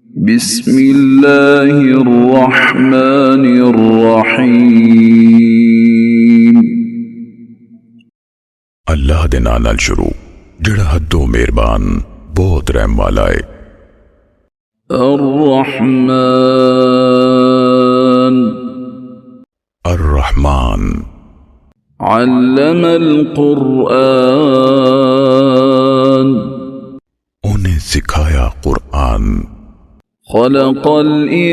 बिस्मिल्लाहिर्रहमानिर्रहीम। अल्लाह दे नाम नाल शुरू जिहड़ा हदों मेहरबान बहुत रहम वाला है। अर्रहमान अर्रहमान अल्लमल कुरआन उन्हें सिखाया कुरआन। खलक़ल इंसान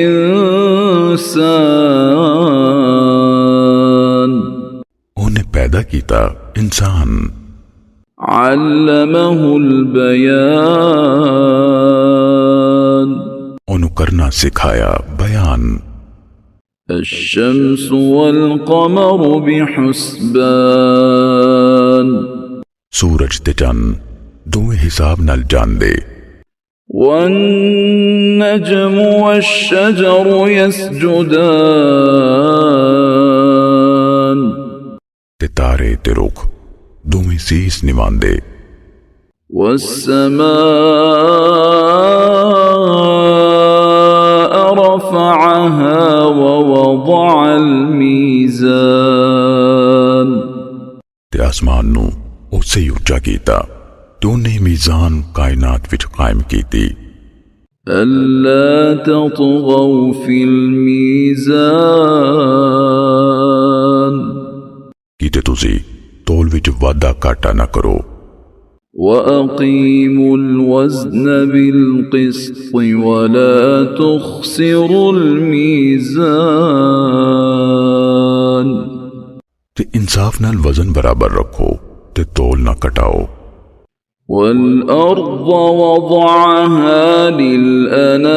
उन्हें पैदा कीता इंसान। अल्लमहुल बयान उन्हें करना सिखाया बयान। अश्शम्सु वल क़मरु बिहुस्बान सूरज ते चंद दोवें हिसाब नाल जांदे। वन्नजमु वश्शजरु यसजुदान ते तारे ते रुख दोवें सीस निवांदे। वस्समाअ रफ़अहा ववضअल मीज़ान ते आसमान नू उससे ही उच्चा कीता ते उन्हें मीज़ान कायनात विच कायम कीती। अल्ला ततगौ फिल मीज़ान कीते तुसी तोल विच वादा काटा ना करो। वअक़ीमुल वज़्न बिल क़िस्त वला तुख़्सिरुल मीज़ान ते इंसाफ नाल वजन बराबर रखो ते तोल ना कटाओ। वल अर्ज़ वज़अहा लिल अनाम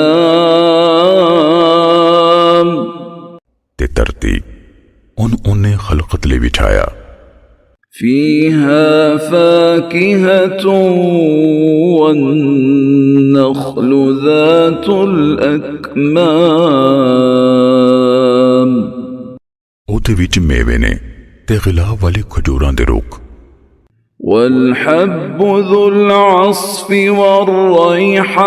ते धरती उन्हें खलकत ले बिछाया। फ़ीहा फ़ाकिहतुन वन्नख़्लु ज़ातुल अकमाम उहदे विच मेवे ने ते गिलाब वाले खजूरां दे रुख। वल्हब्बु ज़ुल अस्फ़ि वर्रैहान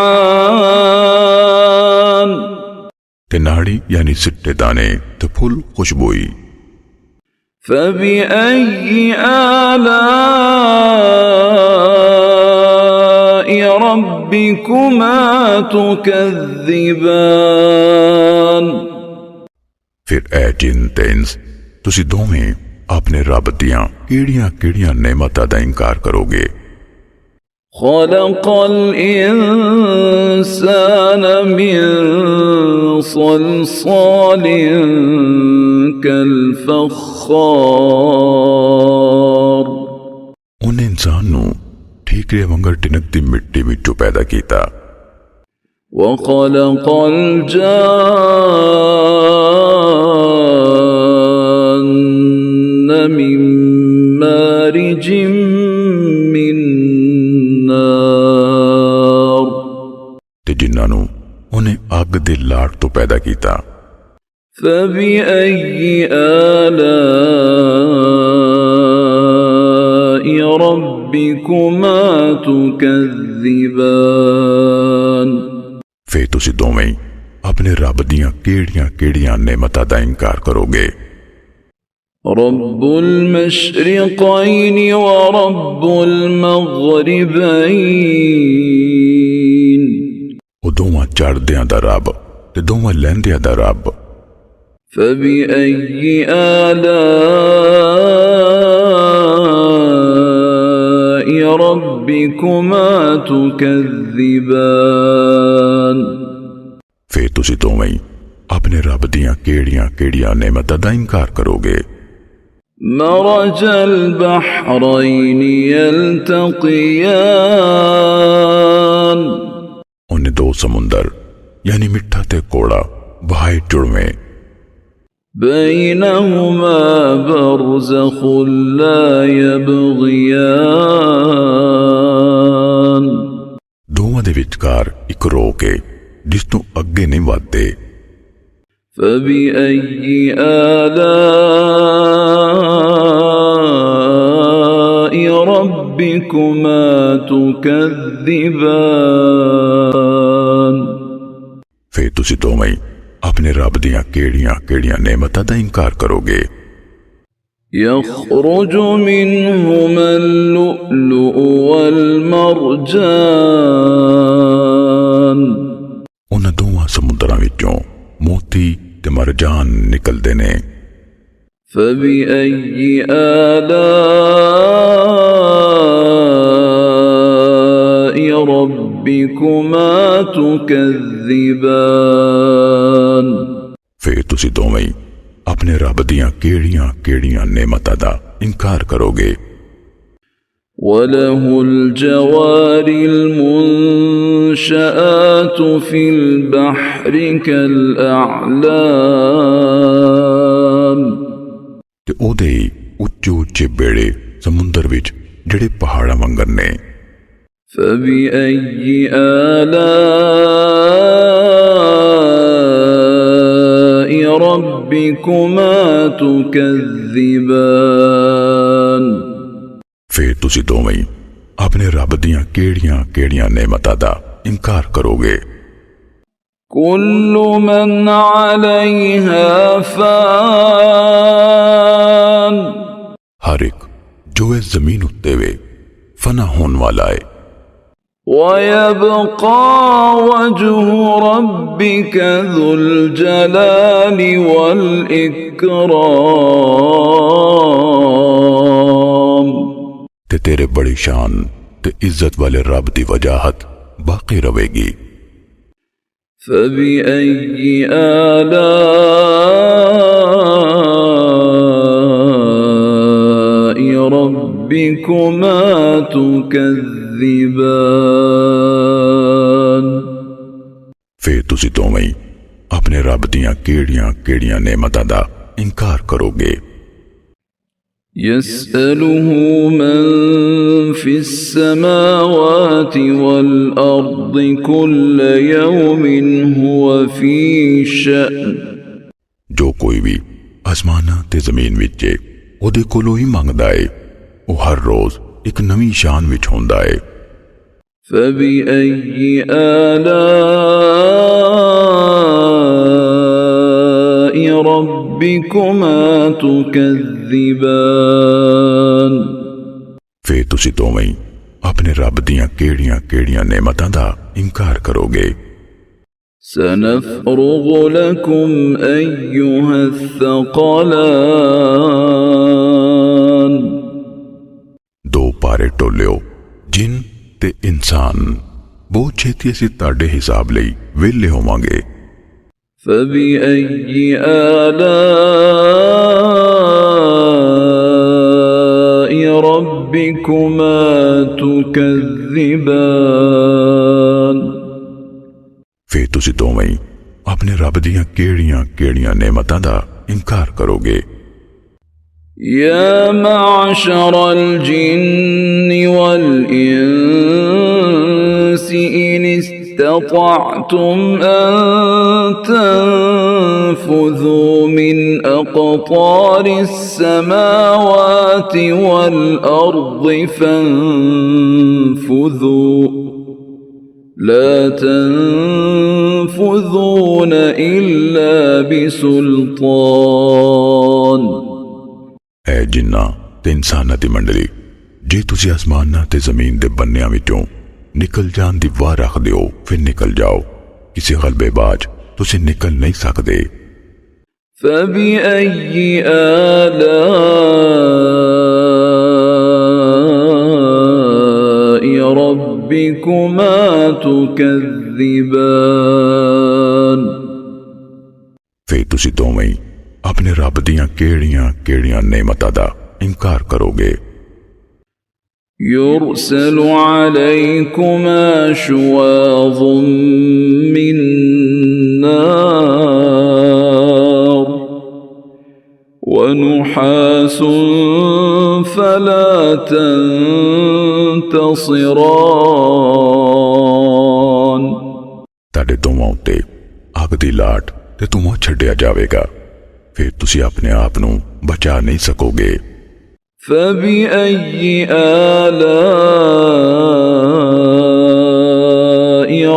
ते नाड़ी यानी सिट्टे दाने ते फुल खुशबोई। फ़बिअय्यि आलाइ रब्बिकुमा तुकज़्ज़िबान फिर ऐ जिन ते इंस तुसी दोवें अपने रब दियां केड़ियां केड़ियां नेमतां दा इनकार करोगे। खलक़ल इंसान मिन सलसालिन कल फ़ख़्ख़ार उन्हें इंसान नू ठीकरे वंगर टिनकदी मिट्टी विचों पैदा कीता। वख़लक़ल जान्न मिन मारिजिम मिन नार ते जिन्हां नू उन्हें अग दे लाड़ तो पैदा कीता। फ़बिअय्यि आलाइ रब्बिकुमा तुकज़्ज़िबान फिर तुसी दोवें अपने रब दियां केड़ियां केड़ियां नेमतां दा इनकार करोगे। रब्बुल मशरिक़ैनि व रब्बुल मग़रिबैन ओ दोवां चढ़दियां दा रब ते दोवां लैंदियां दा रब। फ़बिअय्यि आलाइ रब्बिकुमा तुकज़्ज़िबान फिर तुसी दोवें अपने रब दियां केड़ियां केड़ियां नेमतां दा इनकार करोगे। मरजल बहरैनि यल्तक़ियान उन्हें दो समुंदर यानी मिठा ते कोड़ा बहाए जुड़वे। बैनहुमा बरज़ख़ुन ला यबग़ियान दोवां दे विचकार इक रोक है जिस तों अगे नहीं वधदे। फ़बिअय्यि आलाइ रब्बिकुमा तुकज़्ज़िबान फिर तुसी दोवें अपने रब दियां केड़ियां नेमतां दा इनकार करोगे। يخرج منهما اللؤلؤ والمرجان उन्हां दोवां समुद्रां विचों मोती ते मरजान निकलदे ने। فبأي آلاء ربكما تكذبان फिर तुसी दोवें अपने रब दियां केड़ियां नेमतां दा इनकार करोगे। وله الجوار المنشآت في البحر كالأعلام ते ओदे उच्चे बेड़े समुंदर विच जड़े पहाड़ां वंगर ने। فبأي آلاء ربكما تكذبان फिर तुसी दोवें अपने रब दियां केड़ियां नेमतां दा इनकार करोगे। كل من عليها فان हर एक जो इस जमीन उत्ते वे फना होन वाला है। ويبقى وجه ربك ذو الجلال والإكرام ते तेरे बड़ी शान ते इज्जत वाले रब दी वजाहत बाकी रहेगी। فبأي آلاء ربكما تكذبان फिर तुसी दोवें अपने रब दियां केड़ियां नेमतां दा इनकार करोगे। يسأله من في السماوات والأرض كل يوم هو في شأن जो कोई भी आसमानां ते जमीन विच है ओदे कोलों ही मंगदा है। वो हर रोज एक नवी शान विच होंदा है। فبأي آلاء ربكما تكذبان फिर तुसी दोवें अपने रब दियां केड़ियां नेमतां दा इनकार करोगे। سنفرغ لكم أيها الثقلان दो पारे टोलियो जिन ते इंसान बहुत छेती असीं ताड़े हिसाब लई वेले होवांगे। فبأي آلاء ربكما تكذبان फिर तुसी दोवें अपने रब दियां केड़ियां नेमतां दा इनकार करोगे। يا معشر الجن والإنس إن استطعتم أن تنفذوا من أقطار السماوات والأرض فانفذوا لا تنفذون إلا بسلطان ऐ जिन्ना ते इंसानां दी मंडली जे तुसी आसमानां ते जमीन दे बन्नियां विचों निकल जान दी वाह रखदे हो फिर निकल जाओ। किसी गलबेबाज तुसी निकल नहीं सकदे। فبأي آلاء ربكما تكذبان फिर तुसी दोवें अपने रब दियां केड़ियां नेमतां दा इनकार करोगे। يرسل عليكما شواظ من نار ونحاس فلا تنتصران ताड़े दोवां उत्ते अग दी लाट ते धुआं छड्डिया जावेगा फिर तुसी अपने आप नूं बचा नहीं सकोगे। فبأي آلاء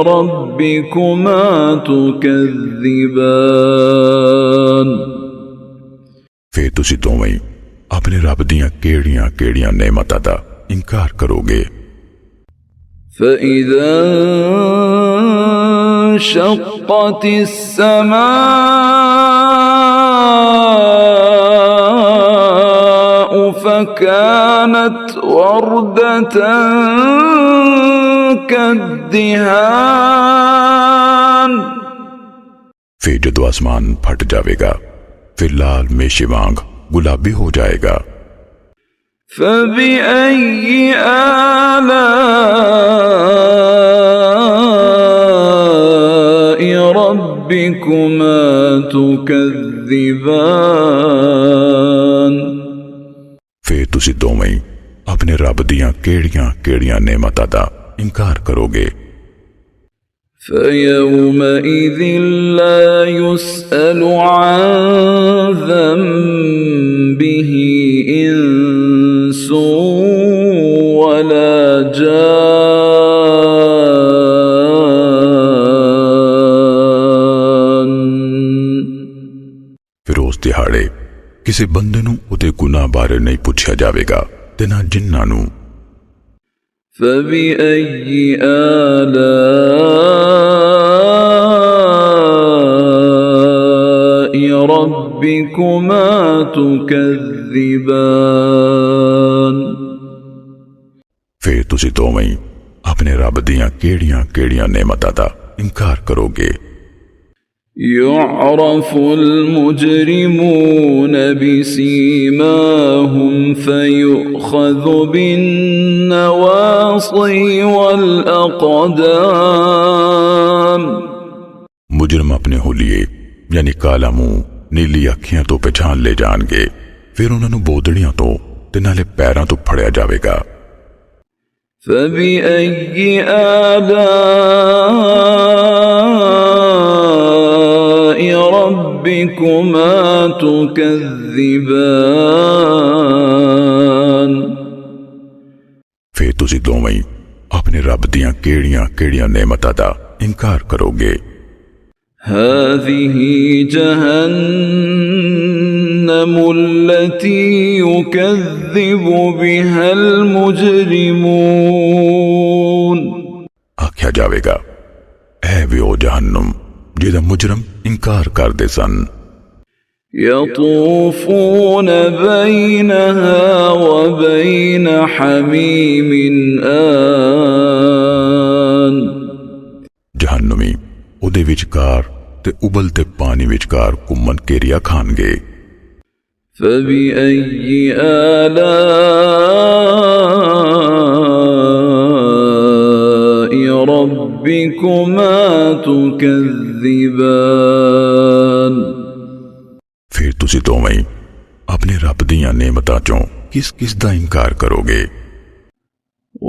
ربكما ربكما تكذبان फिर तुसी दोवें अपने रब दियां केड़ियां नेमतां दा इनकार करोगे। فإذا انشقت السماء فكانت وردة كالدهان फिर जदों आसमान फट जाएगा फिर लाल मेशे वांग गुलाबी हो जाएगा। فبأي آلاء ربكما تكذبان फिर तुसी दोवें अपने रब दियां केड़ियां नेमतां दा इनकार करोगे। فيومئذ لا يسأل عن ذنبه إنس ولا جان फिर उस दिहाड़े किसी बंदे नूं उहदे गुनाह बारे नहीं पूछा जाएगा ते ना जिन्नां नूं। فبأي آلاء ربكما تكذبان फिर तुसी दोवें अपने रब दियां केड़ियां नेमतां दा इनकार करोगे। يعرف المجرمون بسيماهم فيؤخذ بالنواصي والأقدام मुजरम अपने हुलिये यानी काला मुंह नीली अखियां तो पहचान ले जाएंगे फिर उन्होंने बोदड़ियां तो ते नाले पैरां तो फड़िया जाएगा। فبأي آلاء ربكما تكذبان फिर तुसी दोवें अपने रब दियां केड़ियां नेमतां दा इनकार करोगे। هذه جهنم التي يكذب بها المجرمون आख्या जाएगा ऐ वे ओ जहन्नुम जिहदा मुजरम इनकार करदे सन। يطوفون بينها وبين حميم آن जहन्नुमी उहदे विचकार ते उबलते पानी विचकार घुम्मन घेरिया खानगे। فبأي آلاء ربكما تكذبان फिर तुसी दोवें अपने रब दियां नेमतां चों किस दा इनकार करोगे।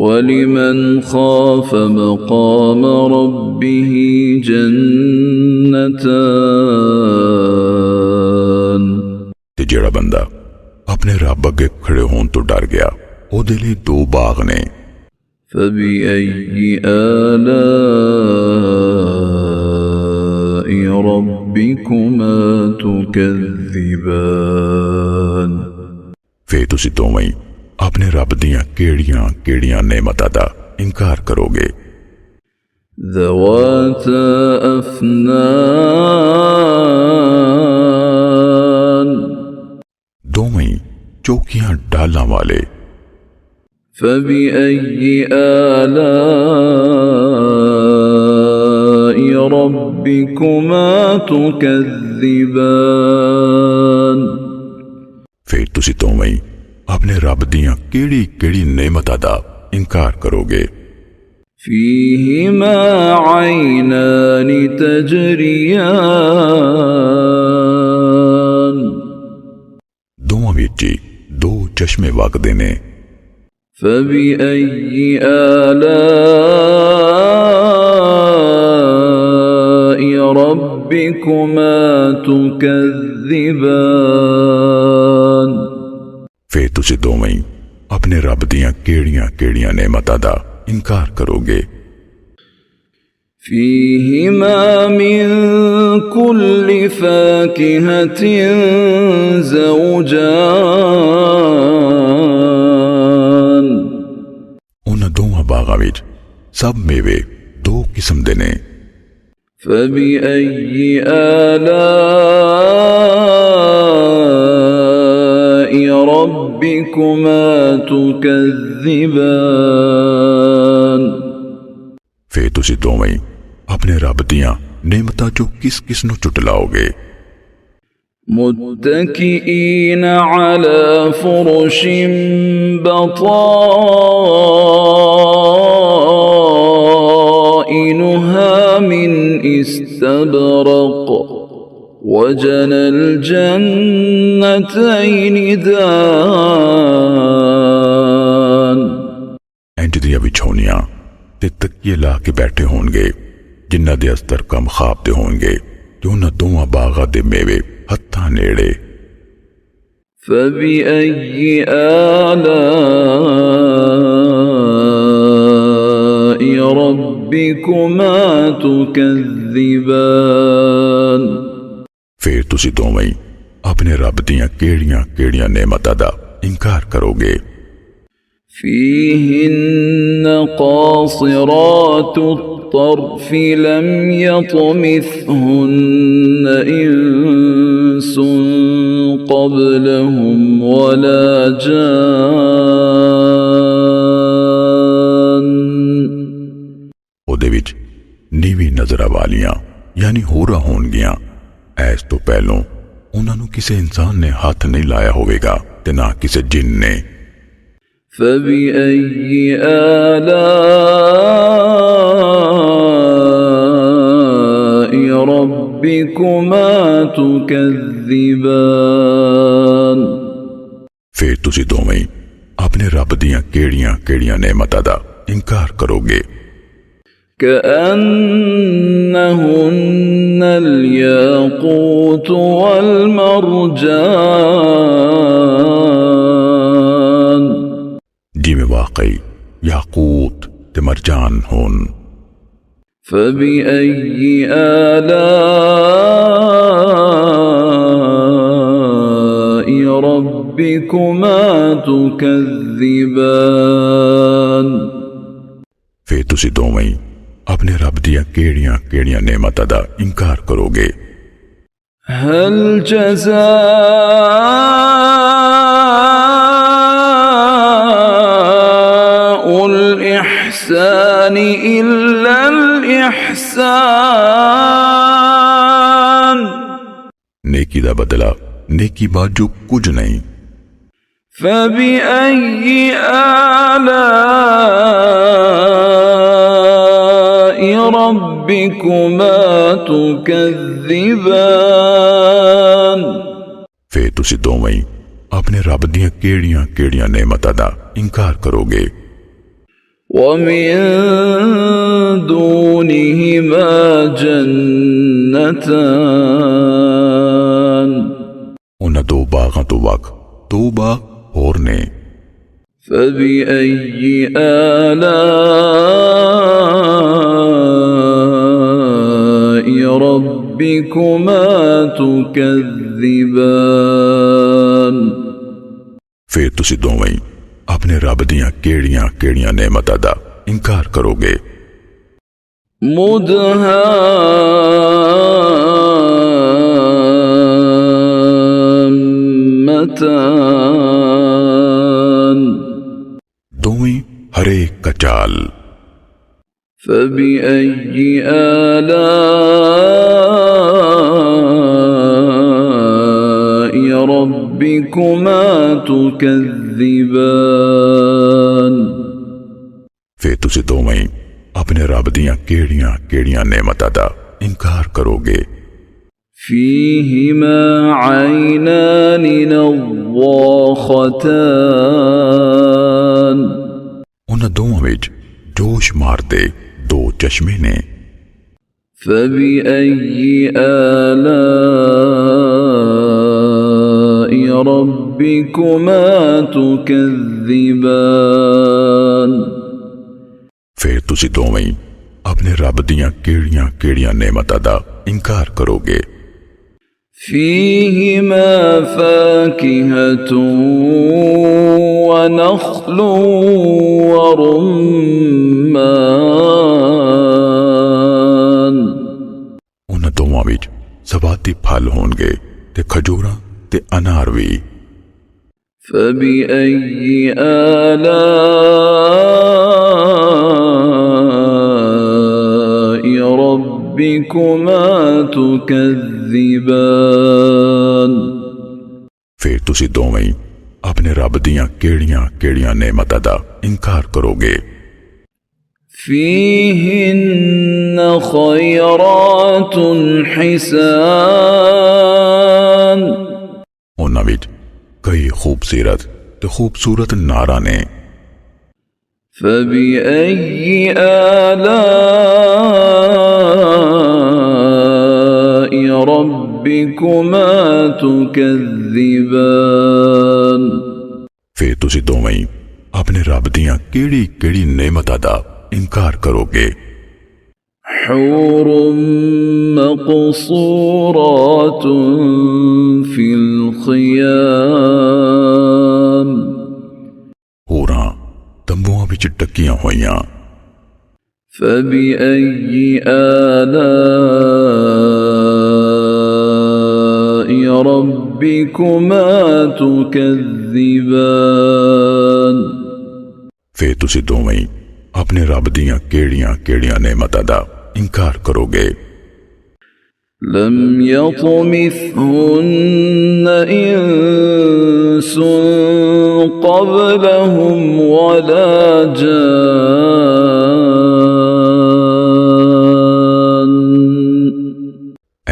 ولمن خاف مقام ربه جنتان ते जेड़ा बंदा अपने रब अगे खड़े होने तो डर गया ओदे लिए दो बाग ने। فبأي آلاء ربكما تكذبان फिर तुसी दोवें अपने रब दियां केड़ियां नेमतां दा इनकार करोगे। ذواتا أفنان दोवें चौकियां डालां वाले। فبأي آلاء ربكما تكذبان फिर तुसी दोवें अपने रब दियां केड़ी नेमतां दा इनकार करोगे। فيهما عينان تجريان दोवां विच दो चश्मे वगदे ने। فبأي آلاء ربكما تكذبان फिर तुसी दोवें अपने रब दियां केड़ियां नेमतां दा इनकार करोगे। فيهما من كل فاكهة زوجان उन दोवां बागां विच सब मेवे दो किस्म दे ने। فبأي آلاء ربكما تكذبان फिर तुसी दोवें अपने रब दियां नेमतां चो किस किस नूं चुटलाओगे। متكئين على فرش بطائنها من استبرق وجنى الجنتين دان इंज दियां विछौनियां ते तकिए ला के बैठे होणगे जिन्हां दे अस्तर कम खाब दे होणगे ते उन्हां दोवां बागां दे मेवे हत्थां नेड़े। فبأي آلاء ربكما تكذبان फिर तुसी दोवें अपने रब दियां केड़ियां केड़ियां नेमतां दा इनकार करोगे। فيهن قاصرات الطرف لم يطمثهن إنس قبلهم ولا جان ਉਹਦੇ ਵਿੱਚ ਨੀਵੀਂ ਨਜ਼ਰਾਂ ਵਾਲੀਆਂ यानी ਹੋਰਾਂ ਹੋਣਗੀਆਂ। ਐਸ ਤੋਂ ਪਹਿਲੋਂ ਉਹਨਾਂ ਨੂੰ ਕਿਸੇ ਇਨਸਾਨ ਨੇ ਹੱਥ ਨਹੀਂ ਲਾਇਆ ਹੋਵੇਗਾ ਤੇ ਨਾ ਕਿਸੇ ਜਿੰਨ ਨੇ। فبأي آلاء ربكما تكذبان फिर तुसी दोवें अपने रब दियां केड़ियां केड़ियां नेमतां दा इनकार करोगे। كأنهن الياقوت والمرجان जिमें वाकई याकूत ते मरजान होन। فبأي آلاء ربكما تكذبان फिर तुसी दोवें अपने रब दियां केड़ियां केड़ियां नेमतां दा इनकार करोगे। هل جزاء الإحسان إلا الإحسان नेकी दा बदला नेकी बाजू कुछ नहीं। فبأي آلاء ربكما تكذبان फिर तुसी दोवें अपने रब दियां केड़ियां केड़ियां नेमतां दा इनकार करोगे। ومن دونهما جنتان उन्हां दो बागां तो वख दो बाग होर ने। فبأي آلاء ربكما تكذبان फिर तुसी दोवें अपने रब दियां केड़ियां केड़ियां नेमतां दा इनकार करोगे। مدهامتان दोवें हरे कचाल। فبأي آلاء ربكما تكذبان फिर तुसी दोवें अपने रब दियां केड़ियां केड़ियां नेमतां दा इनकार करोगे। فيهما عينان نضاختان उन्हां दोवां विच जोश मारदे दो चश्मे ने। فبأي آلاء ربكما تكذبان फिर तुसी दोवें अपने रब दियां केड़ियां नेमतां दा इनकार करोगे। فيهما فاكهة ونخل ورمان उन्हां दोवां विच सवाती फल होणगे ते खजूरां ते अनार भी। فبأي آلاء ربكما تكذبان फिर तुसी दोवें ही अपने रब दियां केड़ियां नेमतां दा इनकार करोगे। فيهن خيرات حسان उन्हां विच कई खूबसूरत नारा ने। فبأي آلاء ربكما تكذبان फिर तुसी दोवें ही अपने रब दियां केड़ी नेमतां दा इनकार करोगे। حور مقصورات في الخيام होरां तंबुआं विच टकियां होइयां। فبأي آلاء ربكما تكذبان फिर तुसी दोवें ही अपने रब दियां केड़ियां नेमतां दा इनकार करोगे। لم يطمثهن إنس قبلهم ولا جان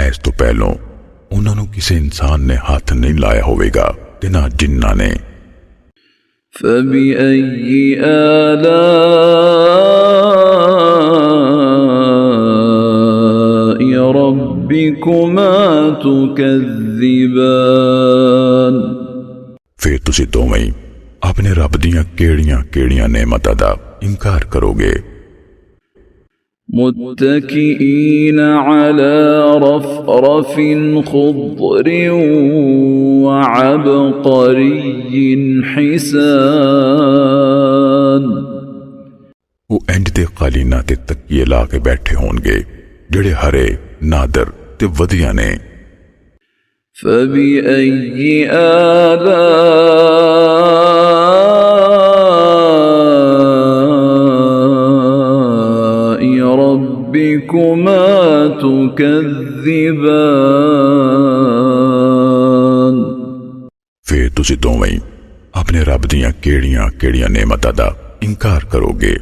ऐस तो पहलों उन्होंने किसी इंसान ने हाथ नहीं लाया होवेगा ते ना जिन्ना ने। فبأي آلاء ربكما تكذبان फिर तुसी दोवें ही अपने रब दियां केड़ियां नेमतां दा इनकार करोगे। متكئين على رفرف خضر وعبقري حسان वो इंज दे कालीना ते तकिए ला के बैठे होणगे जेड़े हरे नादर ते वधिया ने। فبأي آلاء ربكما تكذبان फिर तुसी दोवें ही अपने रब दियां केड़ियां नेमतां दा इनकार करोगे।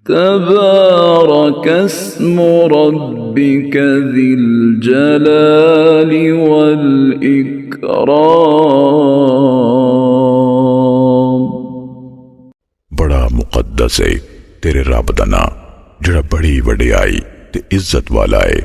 تبارك اسم ربك ذي الجلال والإكرام बड़ा मुकद्दस है तेरे रब दा नां जेड़ा बड़ी वडियाई ते इज्जत वाला है।